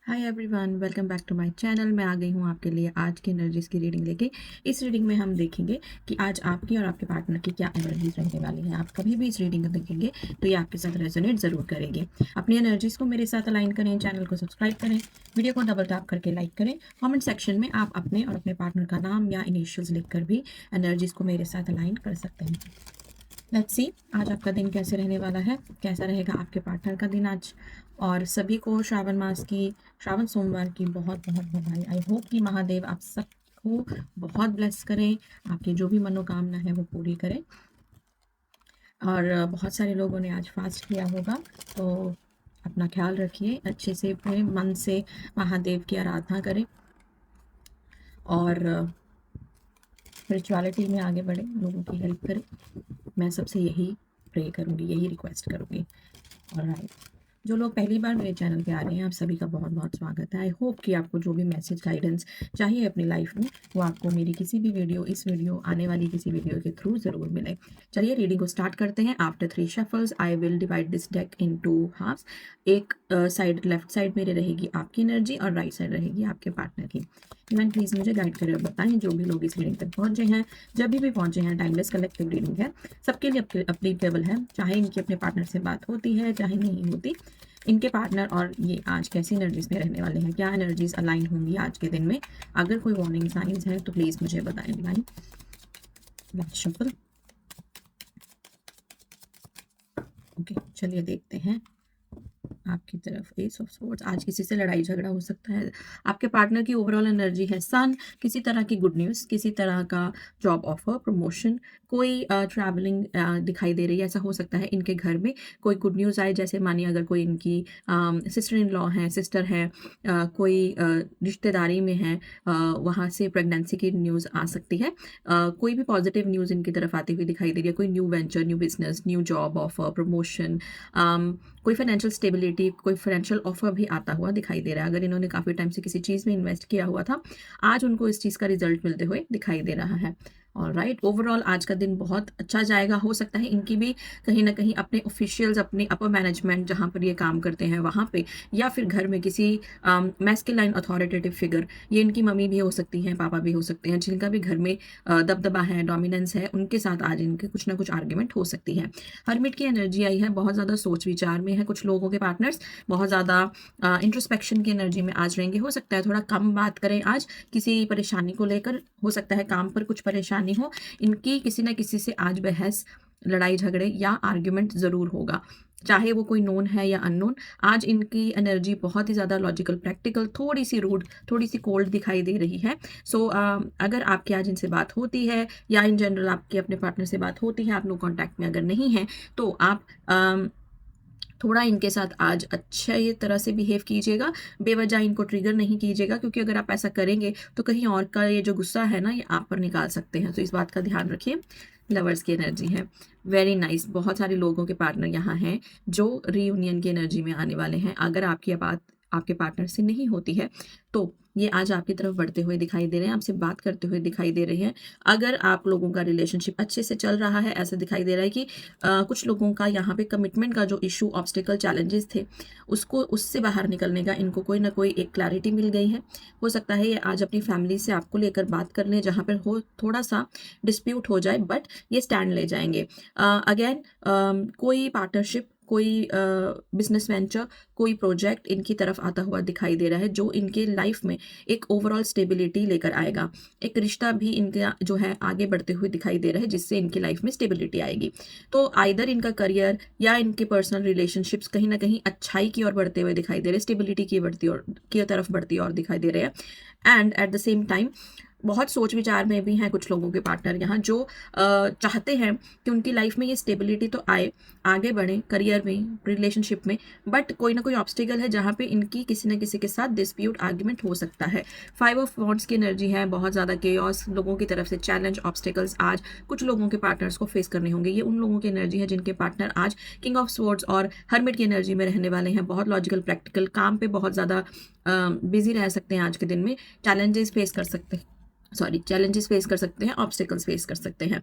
Hi everyone, welcome back to my channel. मैं आ गई हूँ आपके लिए आज की एनर्जीज की रीडिंग लेके। इस रीडिंग में हम देखेंगे कि आज आपकी और आपके पार्टनर की क्या एनर्जीज रहने वाली हैं। आप कभी भी इस रीडिंग को देखेंगे तो ये आपके साथ रेजोनेट ज़रूर करेगी। अपनी एनर्जीज को मेरे साथ अलाइन करें, चैनल को सब्सक्राइब करें, वीडियो को डबल टैप करके लाइक करें। कॉमेंट सेक्शन में आप अपने और अपने पार्टनर का नाम या इनिशियल्स लिखकर भी एनर्जीज को मेरे साथ अलाइन कर सकते हैं। लेट्स सी आज आपका दिन कैसे रहने वाला है, कैसा रहेगा आपके पार्टनर का दिन आज। और सभी को श्रावण सोमवार की बहुत बहुत बधाई। आई होप कि महादेव आप सबको बहुत ब्लेस करें, आपकी जो भी मनोकामना है वो पूरी करें। और बहुत सारे लोगों ने आज फास्ट किया होगा, तो अपना ख्याल रखिए, अच्छे से अपने मन से महादेव की आराधना करें और स्पिरिचुअलिटी में आगे बढ़े, लोगों की हेल्प करें। मैं सबसे यही प्रे करूँगी, यही रिक्वेस्ट करूँगी। ऑलराइट, जो लोग पहली बार मेरे चैनल पे आ रहे हैं, आप सभी का बहुत बहुत स्वागत है। आई होप कि आपको जो भी मैसेज गाइडेंस चाहिए अपनी लाइफ में वो आपको मेरी किसी भी वीडियो, इस वीडियो, आने वाली किसी वीडियो के थ्रू ज़रूर मिले। चलिए रीडिंग को स्टार्ट करते हैं। After 3 shuffles I will divide this deck into halves. एक साइड, लेफ्ट साइड मेरे रहेगी आपकी एनर्जी और राइट साइड रहेगी आपके पार्टनर की। इवन प्लीज़ मुझे गाइड करें और बताएं जो भी लोग इस रीडिंग तक पहुंचे हैं, जब भी पहुंचे हैं। टाइमलेस कलेक्टिव रीडिंग है, सबके लिए अप्लीकेबल है, चाहे इनके अपने पार्टनर से बात होती है चाहे नहीं होती। इनके पार्टनर और ये आज कैसी एनर्जीज में रहने वाले हैं, क्या एनर्जीज अलाइन होंगी आज के दिन में। अगर कोई वार्निंग साइंस है तो प्लीज़ मुझे बताएं। Divine last shuffle. ओके, चलिए देखते हैं आपकी तरफ। एस ऑफ सोर्ड्स, आज किसी से लड़ाई झगड़ा हो सकता है। आपके पार्टनर की ओवरऑल एनर्जी है सन, किसी तरह की गुड न्यूज़, किसी तरह का जॉब ऑफर, प्रमोशन, कोई ट्रैवलिंग दिखाई दे रही है। ऐसा हो सकता है इनके घर में कोई गुड न्यूज़ आए, जैसे मानिए अगर कोई इनकी सिस्टर इन लॉ है, सिस्टर है, कोई रिश्तेदारी में है, वहाँ से प्रेगनेंसी की न्यूज़ आ सकती है। कोई भी पॉजिटिव न्यूज़ इनकी तरफ आती हुई दिखाई दे रही है। कोई new venture, new business, new job offer, promotion, कोई फाइनेंशियल स्टेबिलिटी, कोई फाइनेंशियल ऑफर भी आता हुआ दिखाई दे रहा है। अगर इन्होंने काफ़ी टाइम से किसी चीज़ में इन्वेस्ट किया हुआ था, आज उनको इस चीज़ का रिजल्ट मिलते हुए दिखाई दे रहा है। ऑलराइट, ओवरऑल आज का दिन बहुत अच्छा जाएगा। हो सकता है इनकी भी कहीं ना कहीं अपने ऑफिशियल्स, अपने अपर मैनेजमेंट जहाँ पर ये काम करते हैं वहाँ पे, या फिर घर में किसी मैस्कुलाइन अथॉरिटेटिव फिगर, ये इनकी मम्मी भी हो सकती हैं, पापा भी हो सकते हैं, जिनका भी घर में दबदबा है, डोमिनेंस है, उनके साथ आज इनके कुछ ना कुछ आर्ग्यूमेंट हो सकती है। हर्मिट की एनर्जी आई है, बहुत ज़्यादा सोच विचार में है। कुछ लोगों के पार्टनर्स बहुत ज़्यादा इंट्रोस्पेक्शन की एनर्जी में आज रहेंगे। हो सकता है थोड़ा कम बात करें आज, किसी परेशानी को लेकर। हो सकता है काम पर कुछ परेशानी हो, इनकी किसी न किसी से आज बहस, लड़ाई झगड़े या आर्ग्यूमेंट ज़रूर होगा, चाहे वो कोई नोन है या अननोन। आज इनकी एनर्जी बहुत ही ज़्यादा लॉजिकल, प्रैक्टिकल, थोड़ी सी रूड, थोड़ी सी कोल्ड दिखाई दे रही है। सो अगर आपकी आज इनसे बात होती है या इन जनरल आपके अपने पार्टनर से बात होती है, आप नो कॉन्टैक्ट में अगर नहीं हैं, तो आप थोड़ा इनके साथ आज अच्छे तरह से बिहेव कीजिएगा। बेवजह इनको ट्रिगर नहीं कीजिएगा, क्योंकि अगर आप ऐसा करेंगे तो कहीं और का ये जो गुस्सा है ना, ये आप पर निकाल सकते हैं। तो इस बात का ध्यान रखिए। लवर्स की एनर्जी है, वेरी नाइस। बहुत सारे लोगों के पार्टनर यहाँ हैं जो रीयूनियन की एनर्जी में आने वाले हैं। अगर आपकी बात आपके पार्टनर से नहीं होती है तो ये आज आपकी तरफ बढ़ते हुए दिखाई दे रहे हैं, आपसे बात करते हुए दिखाई दे रहे हैं। अगर आप लोगों का रिलेशनशिप अच्छे से चल रहा है, ऐसा दिखाई दे रहा है कि कुछ लोगों का यहाँ पे कमिटमेंट का जो इशू, ऑब्स्टिकल, चैलेंजेस थे, उससे बाहर निकलने का इनको कोई ना कोई एक क्लैरिटी मिल गई है। हो सकता है ये आज अपनी फैमिली से आपको लेकर बात कर लें, जहाँ पर हो थोड़ा सा डिस्प्यूट हो जाए, बट ये स्टैंड ले जाएंगे। अगेन कोई पार्टनरशिप, कोई बिजनेस वेंचर, कोई प्रोजेक्ट इनकी तरफ आता हुआ दिखाई दे रहा है, जो इनके लाइफ में एक ओवरऑल स्टेबिलिटी लेकर आएगा। एक रिश्ता भी इनका जो है आगे बढ़ते हुए दिखाई दे रहा है, जिससे इनकी लाइफ में स्टेबिलिटी आएगी। तो आइदर इनका करियर या इनके पर्सनल रिलेशनशिप्स कहीं ना कहीं अच्छाई की ओर बढ़ते हुए दिखाई दे रहे, स्टेबिलिटी की तरफ बढ़ती और दिखाई दे रहे हैं। And at the same time बहुत सोच विचार में भी हैं कुछ लोगों के पार्टनर यहाँ, जो चाहते हैं कि उनकी लाइफ में ये स्टेबिलिटी तो आए, आगे बढ़े करियर में, रिलेशनशिप में, बट कोई ना कोई ऑब्स्टिकल है जहाँ पे इनकी किसी न किसी के साथ डिस्प्यूट, आर्ग्यूमेंट हो सकता है। 5 ऑफ वॉन्ड्स की एनर्जी है, बहुत ज़्यादा केओस, लोगों की तरफ से चैलेंज, ऑब्स्टिकल्स आज कुछ लोगों के पार्टनर्स को फेस करने होंगे। ये उन लोगों की एनर्जी है जिनके पार्टनर आज किंग ऑफ स्वॉर्ड्स और हर्मिट की एनर्जी में रहने वाले हैं। बहुत लॉजिकल, प्रैक्टिकल, काम पे बहुत ज़्यादा बिजी रह सकते हैं आज के दिन में। चैलेंजेस फेस कर सकते हैं, चैलेंजेस फेस कर सकते हैं, ऑब्स्टिकल्स फेस कर सकते हैं।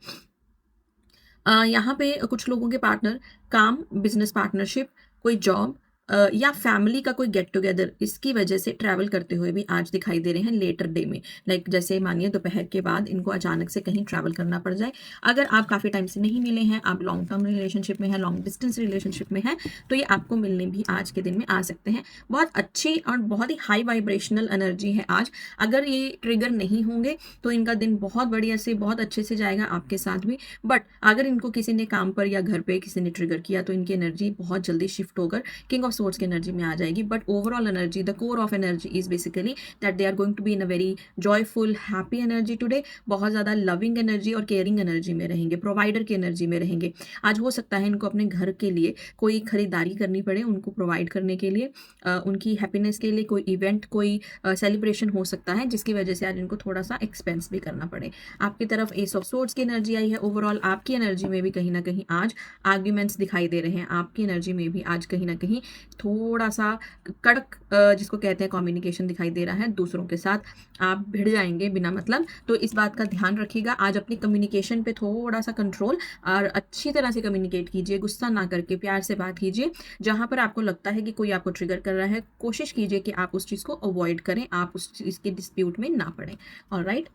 यहाँ पे कुछ लोगों के पार्टनर काम, बिजनेस पार्टनरशिप, कोई जॉब, या फैमिली का कोई गेट टुगेदर, इसकी वजह से ट्रैवल करते हुए भी आज दिखाई दे रहे हैं लेटर डे में। लाइक जैसे मानिए दोपहर के बाद इनको अचानक से कहीं ट्रैवल करना पड़ जाए। अगर आप काफ़ी टाइम से नहीं मिले हैं, आप लॉन्ग टर्म रिलेशनशिप में हैं, लॉन्ग डिस्टेंस रिलेशनशिप में हैं, तो ये आपको मिलने भी आज के दिन में आ सकते हैं। बहुत अच्छी और बहुत ही हाई वाइब्रेशनल एनर्जी है आज। अगर ये ट्रिगर नहीं होंगे तो इनका दिन बहुत बढ़िया से बहुत अच्छे से जाएगा आपके साथ भी। बट अगर इनको किसी ने काम पर या घर पे किसी ने ट्रिगर किया तो इनकी एनर्जी बहुत जल्दी शिफ्ट होकर किंग ऑफ सोर्ड्स की एनर्जी में आ जाएगी। But overall energy, the core of energy is basically that they are going to be in a very joyful happy energy today. बहुत ज़्यादा लविंग एनर्जी और केयरिंग एनर्जी में रहेंगे, प्रोवाइडर की एनर्जी में रहेंगे। आज हो सकता है इनको अपने घर के लिए कोई खरीदारी करनी पड़े, उनको प्रोवाइड करने के लिए, उनकी हैप्पीनेस के लिए कोई इवेंट, कोई सेलिब्रेशन हो सकता है, जिसकी वजह से आज इनको थोड़ा सा एक्सपेंस भी करना पड़े। आपकी तरफ एस ऑफ सोर्ड्स की एनर्जी आई है। ओवरऑल आपकी एनर्जी में भी कहीं ना कहीं आज आर्ग्यूमेंट्स दिखाई दे रहे हैं। आपकी एनर्जी में भी आज कहीं ना कहीं थोड़ा सा कड़क, जिसको कहते हैं कम्युनिकेशन दिखाई दे रहा है। दूसरों के साथ आप भिड़ जाएंगे बिना मतलब, तो इस बात का ध्यान रखिएगा। आज अपनी कम्युनिकेशन पे थोड़ा सा कंट्रोल और अच्छी तरह से कम्युनिकेट कीजिए, गुस्सा ना करके प्यार से बात कीजिए। जहाँ पर आपको लगता है कि कोई आपको ट्रिगर कर रहा है, कोशिश कीजिए कि आप उस चीज़ को अवॉइड करें, आप उस चीज़ के डिस्प्यूट में ना पड़ें। ऑलराइट,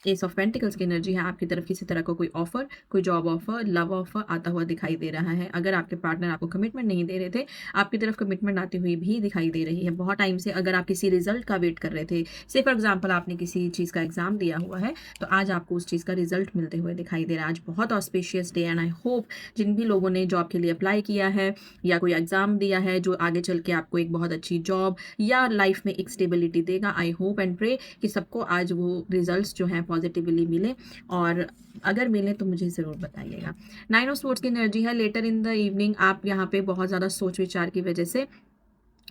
एस ऑफ पेंटिकल्स की एनर्जी है। आपकी तरफ किसी तरह का कोई ऑफर, कोई जॉब ऑफर, लव ऑफर आता हुआ दिखाई दे रहा है। अगर आपके पार्टनर आपको कमिटमेंट नहीं दे रहे थे, आपकी तरफ कमिटमेंट आती हुई भी दिखाई दे रही है। बहुत टाइम से अगर आप किसी रिजल्ट का वेट कर रहे थे, से फॉर एग्जाम्पल आपने किसी चीज़ का एग्जाम दिया हुआ है, तो आज आपको उस चीज़ का रिजल्ट मिलते हुए दिखाई दे रहा है। आज बहुत auspicious day and I hope जिन भी लोगों ने जॉब के लिए अप्लाई किया है या कोई एग्जाम दिया है जो आगे चल के आपको एक बहुत अच्छी जॉब या लाइफ में एक स्टेबिलिटी देगा, आई होप एंड प्रे कि सबको आज वो रिजल्ट्स जो हैं पॉजिटिवली मिले, और अगर मिले तो मुझे ज़रूर बताइएगा। नाइन ऑफ सोर्ड्स की एनर्जी है। लेटर इन द इवनिंग आप यहाँ पे बहुत ज़्यादा सोच विचार की वजह से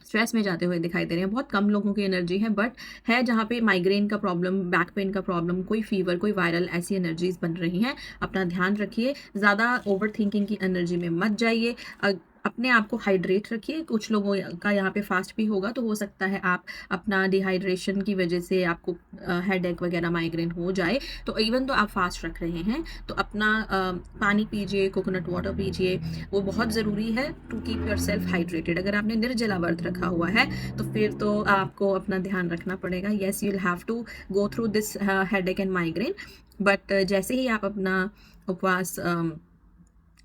स्ट्रेस में जाते हुए दिखाई दे रहे हैं। बहुत कम लोगों की एनर्जी है, बट है जहाँ पे माइग्रेन का प्रॉब्लम, बैक पेन का प्रॉब्लम, कोई फीवर, कोई वायरल, ऐसी एनर्जीज बन रही हैं। अपना ध्यान रखिए, ज़्यादा ओवर थिंकिंग की एनर्जी में मत जाइए। अपने आप को हाइड्रेट रखिए। कुछ लोगों का यहाँ पे फास्ट भी होगा, तो हो सकता है आप अपना डिहाइड्रेशन की वजह से आपको हेडेक वगैरह, माइग्रेन हो जाए। तो इवन तो आप फास्ट रख रहे हैं तो अपना पानी पीजिए, कोकोनट वाटर पीजिए, वो बहुत ज़रूरी है to keep yourself hydrated. अगर आपने निर्जला व्रत रखा हुआ है तो फिर तो आपको अपना ध्यान रखना पड़ेगा। Yes, you will have to go through this headache and migraine, but जैसे ही आप अपना उपवास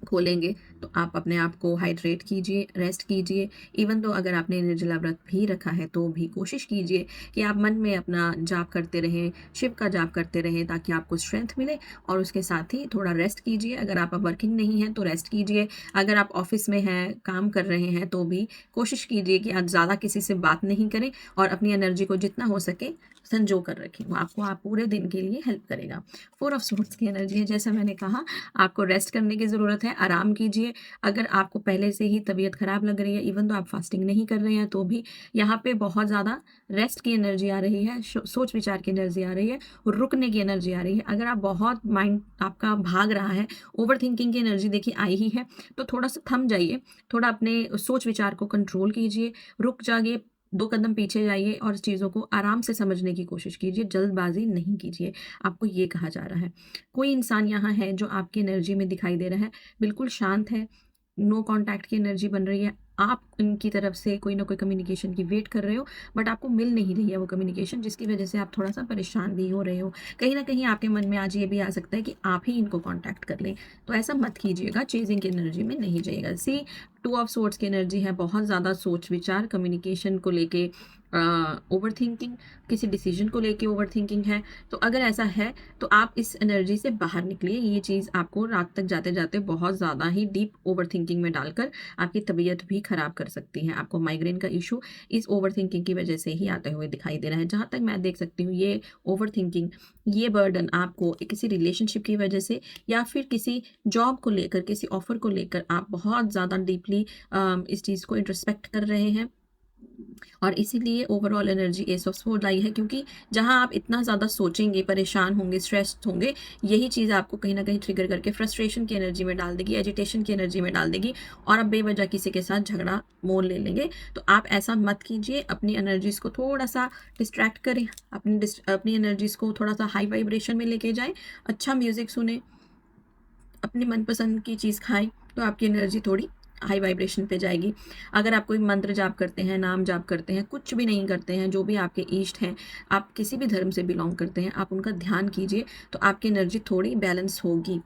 खोलेंगे तो आप अपने आप को हाइड्रेट कीजिए, रेस्ट कीजिए। इवन तो अगर आपने निर्जला व्रत भी रखा है तो भी कोशिश कीजिए कि आप मन में अपना जाप करते रहें, शिव का जाप करते रहें, ताकि आपको स्ट्रेंथ मिले। और उसके साथ ही थोड़ा रेस्ट कीजिए। अगर आप वर्किंग नहीं हैं तो रेस्ट कीजिए। अगर आप ऑफिस में हैं, काम कर रहे हैं, तो भी कोशिश कीजिए कि आज ज़्यादा किसी से बात नहीं करें और अपनी एनर्जी को जितना हो सके संजो कर रखें। वो आपको आप पूरे दिन के लिए हेल्प करेगा। फोर ऑफ सोर्ड्स की एनर्जी है। जैसा मैंने कहा, आपको रेस्ट करने की ज़रूरत है, आराम कीजिए। अगर आपको पहले से ही तबीयत ख़राब लग रही है, इवन तो आप फास्टिंग नहीं कर रहे हैं, तो भी यहाँ पे बहुत ज़्यादा रेस्ट की एनर्जी आ रही है, सोच विचार की एनर्जी आ रही है, रुकने की एनर्जी आ रही है। अगर आप बहुत माइंड आपका भाग रहा है, ओवर थिंकिंग की एनर्जी देखिए आई ही है, तो थोड़ा सा थम जाइए, थोड़ा अपने सोच विचार को कंट्रोल कीजिए, रुक जाइए, 2 कदम पीछे जाइए और चीज़ों को आराम से समझने की कोशिश कीजिए। जल्दबाजी नहीं कीजिए, आपको ये कहा जा रहा है। कोई इंसान यहाँ है जो आपकी एनर्जी में दिखाई दे रहा है, बिल्कुल शांत है, नो कॉन्टैक्ट की एनर्जी बन रही है। आप उनकी तरफ से कोई ना कोई कम्युनिकेशन की वेट कर रहे हो, बट आपको मिल नहीं रही है वो कम्युनिकेशन, जिसकी वजह से आप थोड़ा सा परेशान भी हो रहे हो। कहीं ना कहीं आपके मन में आज ये भी आ सकता है कि आप ही इनको कॉन्टैक्ट कर लें, तो ऐसा मत कीजिएगा, चेजिंग की एनर्जी में नहीं जाइएगा। सी, 2 ऑफ सोर्ड्स की एनर्जी है। बहुत ज़्यादा सोच विचार, कम्युनिकेशन को लेके ओवर थिंकिंग, किसी डिसीजन को लेके ओवर थिंकिंग है। तो अगर ऐसा है तो आप इस एनर्जी से बाहर निकलिए। ये चीज़ आपको रात तक जाते जाते बहुत ज़्यादा ही डीप ओवर थिंकिंग में डालकर आपकी तबीयत भी ख़राब कर सकती है। आपको माइग्रेन का इशू इस ओवर थिंकिंग की वजह से ही आते हुए दिखाई दे रहा है। जहाँ तक मैं देख सकती हूँ, ये ओवर थिंकिंग, ये बर्डन आपको किसी रिलेशनशिप की वजह से या फिर किसी जॉब को लेकर, किसी ऑफर को लेकर आप बहुत ज़्यादा डीपली इस चीज़ को इंट्रोस्पेक्ट कर रहे हैं, और इसीलिए overall energy ace of sword आई है। क्योंकि जहां आप इतना ज़्यादा सोचेंगे, परेशान होंगे, स्ट्रेस्ड होंगे, यही चीज़ आपको कहीं ना कहीं ट्रिगर करके फ्रस्ट्रेशन की एनर्जी में डाल देगी, एजिटेशन की एनर्जी में डाल देगी, और आप बेवजह किसी के साथ झगड़ा मोल ले लेंगे। तो आप ऐसा मत कीजिए। अपनी एनर्जीज़ को थोड़ा सा डिस्ट्रैक्ट करें, अपनी एनर्जीज़ को थोड़ा सा हाई वाइब्रेशन में लेके जाएं, अच्छा म्यूज़िक सुने, अपनी मनपसंद की चीज़ खाएं, तो आपकी एनर्जी थोड़ी हाई वाइब्रेशन पे जाएगी। अगर आप कोई मंत्र जाप करते हैं, नाम जाप करते हैं, कुछ भी नहीं करते हैं, जो भी आपके इष्ट हैं, आप किसी भी धर्म से बिलोंग करते हैं, आप उनका ध्यान कीजिए तो आपकी एनर्जी थोड़ी बैलेंस होगी।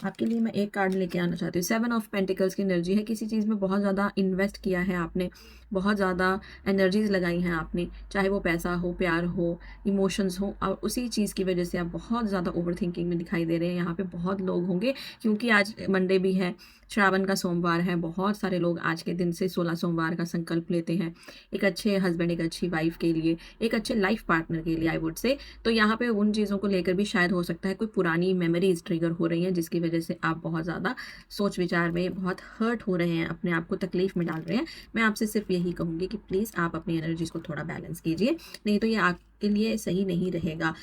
आपके लिए मैं एक कार्ड लेके आना चाहती हूँ। 7 ऑफ पेंटिकल्स की एनर्जी है। किसी चीज़ में बहुत ज़्यादा इन्वेस्ट किया है आपने, बहुत ज़्यादा एनर्जीज लगाई हैं आपने, चाहे वो पैसा हो, प्यार हो, इमोशंस हो, और उसी चीज़ की वजह से आप बहुत ज़्यादा ओवर थिंकिंग में दिखाई दे रहे हैं। यहाँ पे बहुत लोग होंगे, क्योंकि आज मंडे भी है, श्रावण का सोमवार है। बहुत सारे लोग आज के दिन से 16 सोमवार का संकल्प लेते हैं एक अच्छे हस्बैंड, एक अच्छी वाइफ के लिए, एक अच्छे लाइफ पार्टनर के लिए, आई वुड से। तो यहाँ पे उन चीज़ों को लेकर भी शायद हो सकता है कोई पुरानी मेमोरीज ट्रिगर हो रही हैं, जिसकी वजह से आप बहुत ज़्यादा सोच विचार में बहुत हर्ट हो रहे हैं, अपने आप को तकलीफ में डाल रहे हैं। मैं आपसे सिर्फ यही कहूँगी कि प्लीज़ आप अपनी एनर्जीज को थोड़ा बैलेंस कीजिए, नहीं तो ये आपके लिए सही नहीं रहेगा।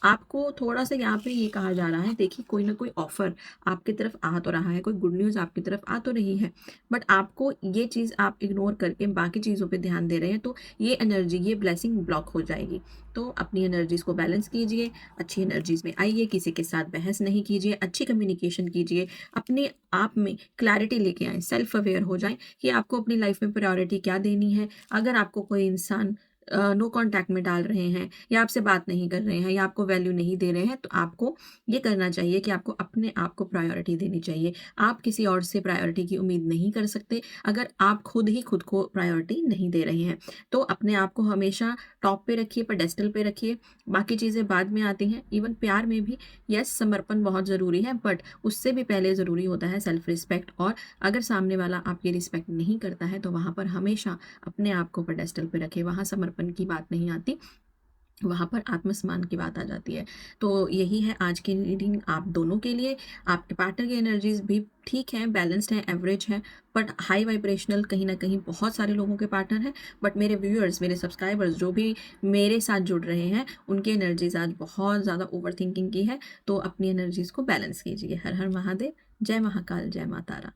आपको थोड़ा-सा यहाँ पे ये कहा जा रहा है, देखिए कोई ना कोई ऑफ़र आपकी तरफ आ तो रहा है, कोई गुड न्यूज़ आपकी तरफ आ तो रही है, बट आपको ये चीज़ आप इग्नोर करके बाकी चीज़ों पे ध्यान दे रहे हैं, तो ये एनर्जी, ये ब्लेसिंग ब्लॉक हो जाएगी। तो अपनी एनर्जीज़ को बैलेंस कीजिए, अच्छी एनर्जीज़ में आइए, किसी के साथ बहस नहीं कीजिए, अच्छी कम्युनिकेशन कीजिए, अपने आप में क्लैरिटी लेके आएँ, सेल्फ अवेयर हो जाएँ कि आपको अपनी लाइफ़ में प्रायोरिटी क्या देनी है। अगर आपको कोई इंसान नो कॉन्टैक्ट में डाल रहे हैं, या आपसे बात नहीं कर रहे हैं, या आपको वैल्यू नहीं दे रहे हैं, तो आपको ये करना चाहिए कि आपको अपने आप को प्रायोरिटी देनी चाहिए। आप किसी और से प्रायोरिटी की उम्मीद नहीं कर सकते अगर आप खुद ही खुद को प्रायोरिटी नहीं दे रहे हैं। तो अपने आप को हमेशा टॉप पे रखिए, पेडेस्टल पे रखिए, बाकी चीज़ें बाद में आती हैं। इवन प्यार में भी यस, समर्पण बहुत ज़रूरी है, बट उससे भी पहले ज़रूरी होता है सेल्फ रिस्पेक्ट। और अगर सामने वाला आपकी रिस्पेक्ट नहीं करता है, तो वहाँ पर हमेशा अपने आप को पेडेस्टल पे रखें। वहाँ समर्पण की बात नहीं आती, वहाँ पर आत्मसम्मान की बात आ जाती है। तो यही है आज की रीडिंग आप दोनों के लिए। आपके पार्टनर की एनर्जीज़ भी ठीक हैं, बैलेंस्ड हैं, एवरेज हैं, बट हाई वाइब्रेशनल कहीं न कहीं बहुत सारे लोगों के पार्टनर हैं। बट मेरे व्यूअर्स, मेरे सब्सक्राइबर्स जो भी मेरे साथ जुड़ रहे हैं, उनकी एनर्जीज़ आज बहुत ज़्यादा ओवरथिंकिंग की है। तो अपनी एनर्जीज़ को बैलेंस कीजिए। हर हर महादेव, जय महाकाल, जय माँ तारा।